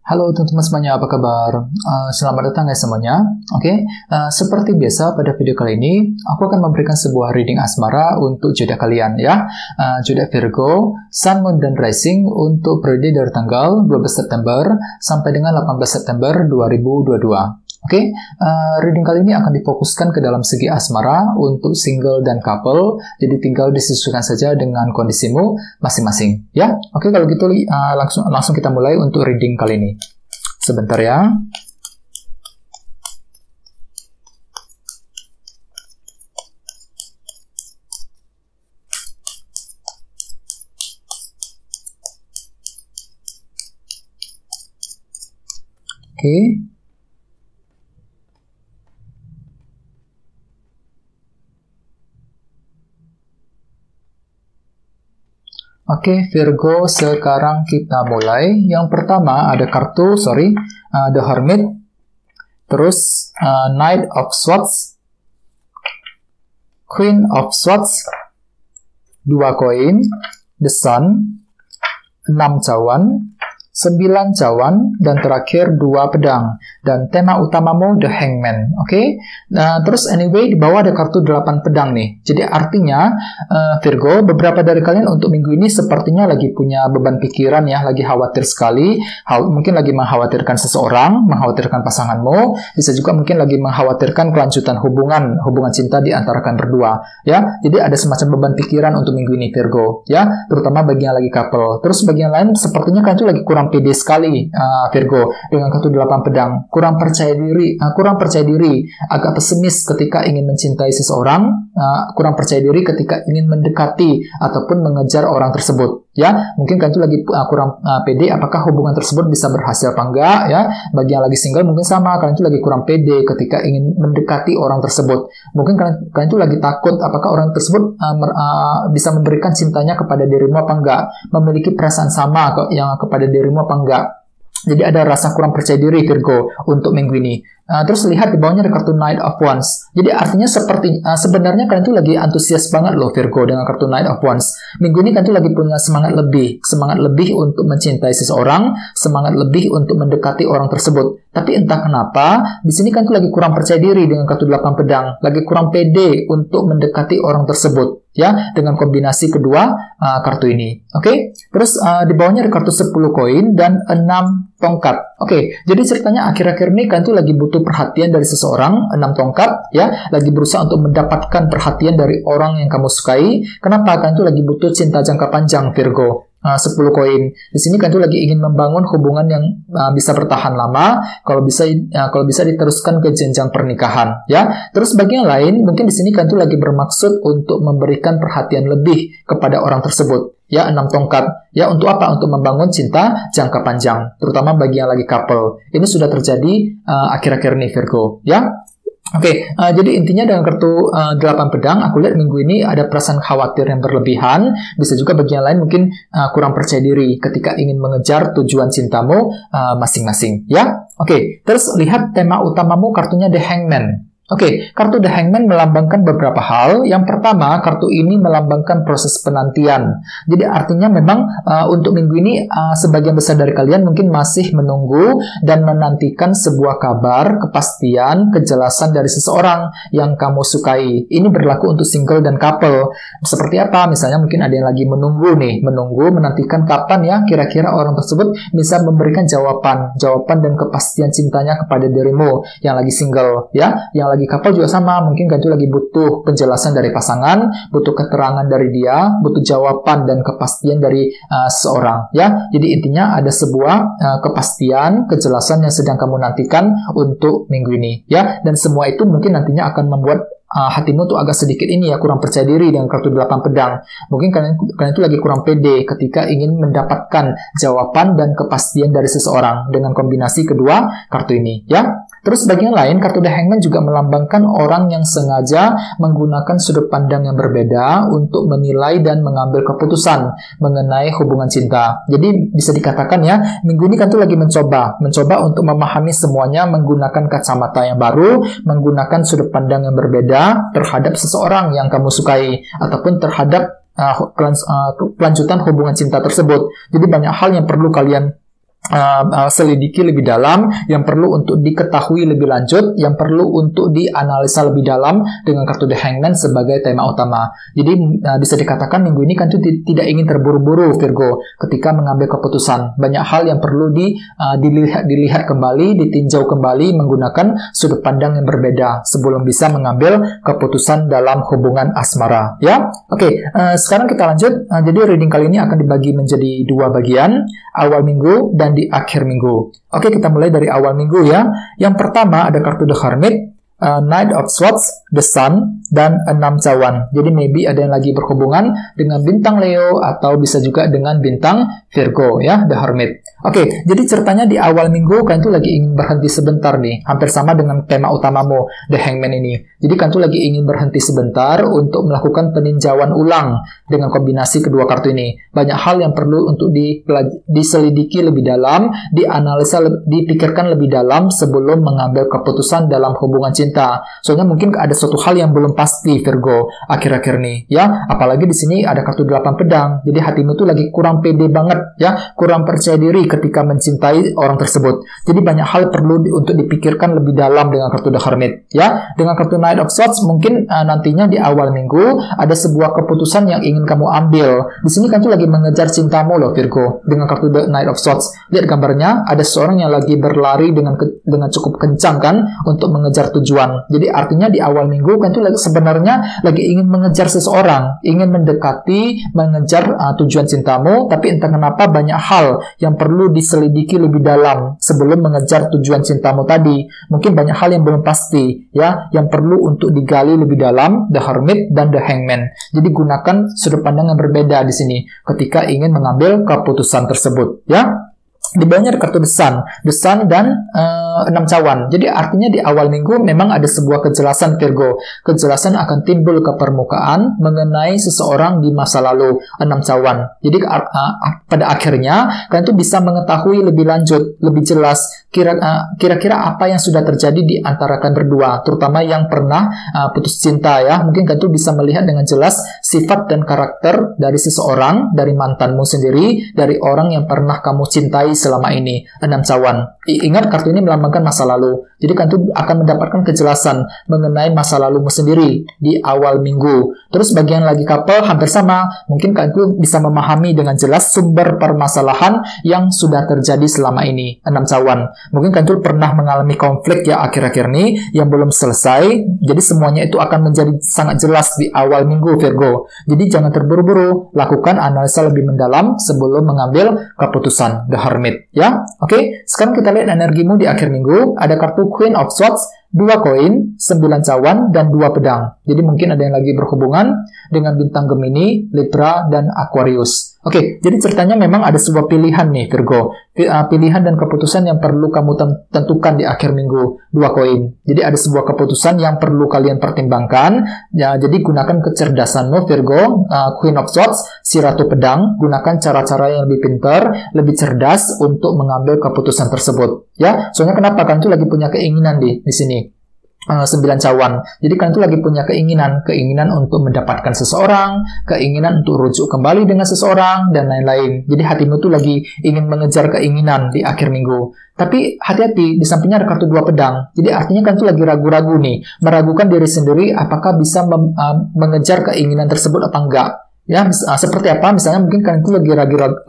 Halo teman-teman semuanya, apa kabar? Selamat datang ya semuanya. Seperti biasa pada video kali ini, aku akan memberikan sebuah reading asmara untuk zodiak kalian ya. Zodiak Virgo, Sun, Moon, dan Rising untuk periode dari tanggal 12 September sampai dengan 18 September 2022. Reading kali ini akan difokuskan ke dalam segi asmara untuk single dan couple, jadi tinggal disesuaikan saja dengan kondisimu masing-masing, ya. Kalau gitu langsung kita mulai untuk reading kali ini. Sebentar ya. Virgo, sekarang kita mulai. Yang pertama ada kartu, The Hermit, terus Knight of Swords, Queen of Swords, 2 koin, The Sun, 6 cawan, 9 cawan, dan terakhir 2 pedang. Dan tema utamamu The Hangman. Terus anyway di bawah ada kartu 8 pedang nih. Jadi artinya Virgo, beberapa dari kalian untuk minggu ini sepertinya lagi punya beban pikiran ya, lagi khawatir sekali. Mungkin lagi mengkhawatirkan seseorang, mengkhawatirkan pasanganmu, bisa juga mungkin lagi mengkhawatirkan kelanjutan hubungan cinta di antara kalian berdua ya. Jadi ada semacam beban pikiran untuk minggu ini Virgo ya, terutama bagi yang lagi couple. Terus bagi yang lain sepertinya kalian tuh lagi kurang pede sekali Virgo dengan kartu 8 pedang. Kurang percaya diri, agak pesimis ketika ingin mencintai seseorang, kurang percaya diri ketika ingin mendekati ataupun mengejar orang tersebut ya. Mungkin kalian tuh lagi kurang pede apakah hubungan tersebut bisa berhasil apa enggak ya. Bagi yang lagi single mungkin sama, kalian tuh lagi kurang pede ketika ingin mendekati orang tersebut. Mungkin kalian tuh lagi takut apakah orang tersebut bisa memberikan cintanya kepada dirimu apa enggak, memiliki perasaan sama yang kepada dirimu apa enggak. Jadi ada rasa kurang percaya diri Virgo untuk minggu ini. Terus lihat di bawahnya ada kartu Knight of Wands. Jadi artinya sebenarnya kalian tuh lagi antusias banget loh Virgo dengan kartu Knight of Wands. Minggu ini kalian tuh lagi punya semangat lebih untuk mencintai seseorang, semangat lebih untuk mendekati orang tersebut. Tapi entah kenapa di sini kalian tuh lagi kurang percaya diri dengan kartu 8 pedang, lagi kurang pede untuk mendekati orang tersebut ya, dengan kombinasi kedua kartu ini. Terus di bawahnya ada kartu 10 koin dan 6 tongkat. Jadi ceritanya akhir-akhir ini kalian tuh lagi butuh perhatian dari seseorang, 6 tongkat ya, lagi berusaha untuk mendapatkan perhatian dari orang yang kamu sukai. Kenapa? Kalian tuh lagi butuh cinta jangka panjang Virgo. 10 koin. Di sini kan tuh lagi ingin membangun hubungan yang bisa bertahan lama, kalau bisa diteruskan ke jenjang pernikahan, ya. Terus bagi yang lain, mungkin di sini kan tuh lagi bermaksud untuk memberikan perhatian lebih kepada orang tersebut, ya. 6 tongkat, ya. Untuk apa? Untuk membangun cinta jangka panjang, terutama bagi yang lagi couple. Ini sudah terjadi akhir-akhir ini Virgo, ya. Jadi intinya dengan kartu 8 pedang, aku lihat minggu ini ada perasaan khawatir yang berlebihan. Bisa juga bagi yang lain mungkin kurang percaya diri ketika ingin mengejar tujuan cintamu masing-masing, ya. Terus lihat tema utamamu, kartunya The Hangman. Kartu The Hangman melambangkan beberapa hal. Yang pertama, kartu ini melambangkan proses penantian. Jadi artinya memang untuk minggu ini sebagian besar dari kalian mungkin masih menunggu dan menantikan sebuah kabar, kepastian, kejelasan dari seseorang yang kamu sukai. Ini berlaku untuk single dan couple. Seperti apa? Misalnya mungkin ada yang lagi menunggu, menantikan kapan ya kira-kira orang tersebut bisa memberikan jawaban dan kepastian cintanya kepada dirimu yang lagi single, ya. Yang lagi couple juga sama, mungkin kan itu lagi butuh penjelasan dari pasangan, butuh keterangan dari dia, butuh jawaban dan kepastian dari seseorang, ya. Jadi intinya ada sebuah kepastian, kejelasan yang sedang kamu nantikan untuk minggu ini, ya. Dan semua itu mungkin nantinya akan membuat hatimu tuh agak sedikit kurang percaya diri dengan kartu 8 pedang. Mungkin kalian itu lagi kurang pede ketika ingin mendapatkan jawaban dan kepastian dari seseorang dengan kombinasi kedua kartu ini, ya. Terus bagi yang lain, kartu The Hangman juga melambangkan orang yang sengaja menggunakan sudut pandang yang berbeda untuk menilai dan mengambil keputusan mengenai hubungan cinta. Jadi bisa dikatakan ya, minggu ini kan tuh lagi mencoba untuk memahami semuanya menggunakan kacamata yang baru, menggunakan sudut pandang yang berbeda terhadap seseorang yang kamu sukai ataupun terhadap kelanjutan hubungan cinta tersebut. Jadi banyak hal yang perlu kalian selidiki lebih dalam, yang perlu untuk diketahui lebih lanjut, yang perlu untuk dianalisa lebih dalam dengan kartu The Hangman sebagai tema utama. Jadi bisa dikatakan minggu ini kan itu tidak ingin terburu-buru Virgo ketika mengambil keputusan. Banyak hal yang perlu dilihat kembali, ditinjau kembali menggunakan sudut pandang yang berbeda sebelum bisa mengambil keputusan dalam hubungan asmara. Ya, oke. Sekarang kita lanjut. Jadi reading kali ini akan dibagi menjadi 2 bagian, awal minggu dan di akhir minggu. Oke, kita mulai dari awal minggu ya. Yang pertama ada kartu The Hermit, Knight of Swords, The Sun, dan 6 cawan. Jadi maybe ada yang lagi berhubungan dengan bintang Leo atau bisa juga dengan bintang Virgo ya, The Hermit. Oke, jadi ceritanya di awal minggu kan itu lagi ingin berhenti sebentar nih. Hampir sama dengan tema utamamu, The Hangman ini. Jadi kan itu lagi ingin berhenti sebentar untuk melakukan peninjauan ulang dengan kombinasi kedua kartu ini. Banyak hal yang perlu untuk diselidiki lebih dalam, dianalisa, dipikirkan lebih dalam sebelum mengambil keputusan dalam hubungan cinta. Soalnya mungkin ada suatu hal yang belum pasti Virgo akhir-akhir ini ya. Apalagi di sini ada kartu 8 pedang. Jadi hatimu tuh lagi kurang pede banget ya, kurang percaya diri ketika mencintai orang tersebut. Jadi banyak hal perlu untuk dipikirkan lebih dalam dengan kartu The Hermit ya. Dengan kartu Knight of Swords mungkin nantinya di awal minggu ada sebuah keputusan yang ingin kamu ambil. Di sini kan tuh lagi mengejar cintamu loh Virgo. Dengan kartu The Knight of Swords, lihat gambarnya ada seorang yang lagi berlari dengan cukup kencang kan untuk mengejar tujuan. Jadi artinya di awal minggu kan tuh sebenarnya lagi ingin mengejar seseorang, ingin mendekati, mengejar tujuan cintamu, tapi entah kenapa banyak hal yang perlu diselidiki lebih dalam sebelum mengejar tujuan cintamu tadi. Mungkin banyak hal yang belum pasti ya, yang perlu untuk digali lebih dalam, The Hermit dan The Hangman. Jadi gunakan sudut pandang yang berbeda di sini ketika ingin mengambil keputusan tersebut ya. Di bawahnya ada kartu The Sun dan 6 cawan. Jadi artinya di awal minggu memang ada sebuah kejelasan Virgo. Kejelasan akan timbul ke permukaan mengenai seseorang di masa lalu, 6 cawan. Jadi pada akhirnya kalian tuh bisa mengetahui lebih lanjut, lebih jelas kira-kira apa yang sudah terjadi di antara kalian berdua, terutama yang pernah putus cinta ya. Mungkin kalian tuh bisa melihat dengan jelas sifat dan karakter dari seseorang, dari mantanmu sendiri, dari orang yang pernah kamu cintai selama ini, 6 cawan. Ingat kartu ini melambangkan masa lalu. Jadi kan itu akan mendapatkan kejelasan mengenai masa lalumu sendiri di awal minggu. Terus bagian lagi couple hampir sama. Mungkin kan itu bisa memahami dengan jelas sumber permasalahan yang sudah terjadi selama ini, 6 cawan. Mungkin kan itu pernah mengalami konflik ya akhir-akhir ini yang belum selesai. Jadi semuanya itu akan menjadi sangat jelas di awal minggu Virgo. Jadi jangan terburu-buru, lakukan analisa lebih mendalam sebelum mengambil keputusan, The Hermit. Ya, oke. Sekarang kita lihat energimu di akhir minggu. Ada kartu Queen of Swords, 2 koin, 9 cawan, dan 2 pedang. Jadi mungkin ada yang lagi berhubungan dengan bintang Gemini, Libra, dan Aquarius. Oke, jadi ceritanya memang ada sebuah pilihan nih Virgo. Pilihan dan keputusan yang perlu kamu tentukan di akhir minggu, 2 koin. Jadi ada sebuah keputusan yang perlu kalian pertimbangkan. Ya, jadi gunakan kecerdasanmu Virgo, Queen of Swords, si Ratu Pedang. Gunakan cara-cara yang lebih pintar, lebih cerdas untuk mengambil keputusan tersebut. Ya, soalnya kenapa? Kan itu lagi punya keinginan di sini. 9 cawan. Jadi kalian tuh lagi punya keinginan untuk mendapatkan seseorang, keinginan untuk rujuk kembali dengan seseorang, dan lain-lain. Jadi hatimu tuh lagi ingin mengejar keinginan di akhir minggu. Tapi hati-hati, di sampingnya ada kartu 2 pedang. Jadi artinya kalian tuh lagi ragu-ragu nih, meragukan diri sendiri apakah bisa mengejar keinginan tersebut apa enggak. Ya, seperti apa? Misalnya mungkin kalian itu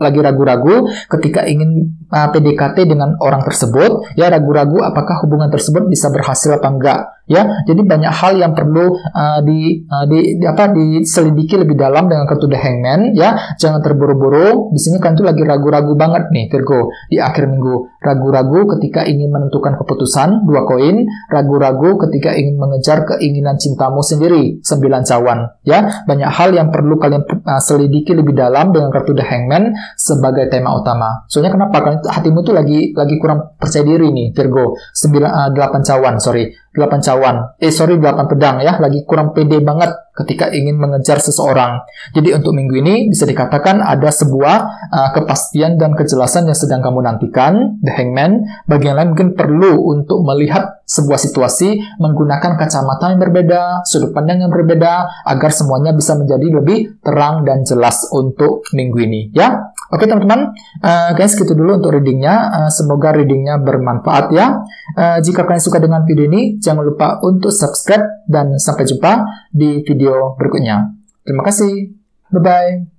lagi ragu-ragu ketika ingin PDKT dengan orang tersebut, ya ragu-ragu apakah hubungan tersebut bisa berhasil apa enggak. Ya, jadi banyak hal yang perlu diselidiki lebih dalam dengan kartu The Hangman. Ya, jangan terburu-buru. Di sini kalian tuh lagi ragu-ragu banget nih Virgo di akhir minggu. Ragu-ragu ketika ingin menentukan keputusan, 2 koin. Ragu-ragu ketika ingin mengejar keinginan cintamu sendiri, 9 cawan. Ya, banyak hal yang perlu kalian selidiki lebih dalam dengan kartu The Hangman sebagai tema utama. Soalnya kenapa? Kalian hatimu tuh lagi kurang percaya diri nih Virgo. 8 cawan, 8 pedang ya, lagi kurang pede banget ketika ingin mengejar seseorang. Jadi untuk minggu ini bisa dikatakan ada sebuah kepastian dan kejelasan yang sedang kamu nantikan, The Hangman. Bagi yang lain mungkin perlu untuk melihat sebuah situasi menggunakan kacamata yang berbeda, sudut pandang yang berbeda, agar semuanya bisa menjadi lebih terang dan jelas untuk minggu ini ya. Oke teman-teman, guys gitu dulu untuk readingnya. Semoga readingnya bermanfaat ya. Jika kalian suka dengan video ini, jangan lupa untuk subscribe dan sampai jumpa di video berikutnya. Terima kasih. Bye-bye.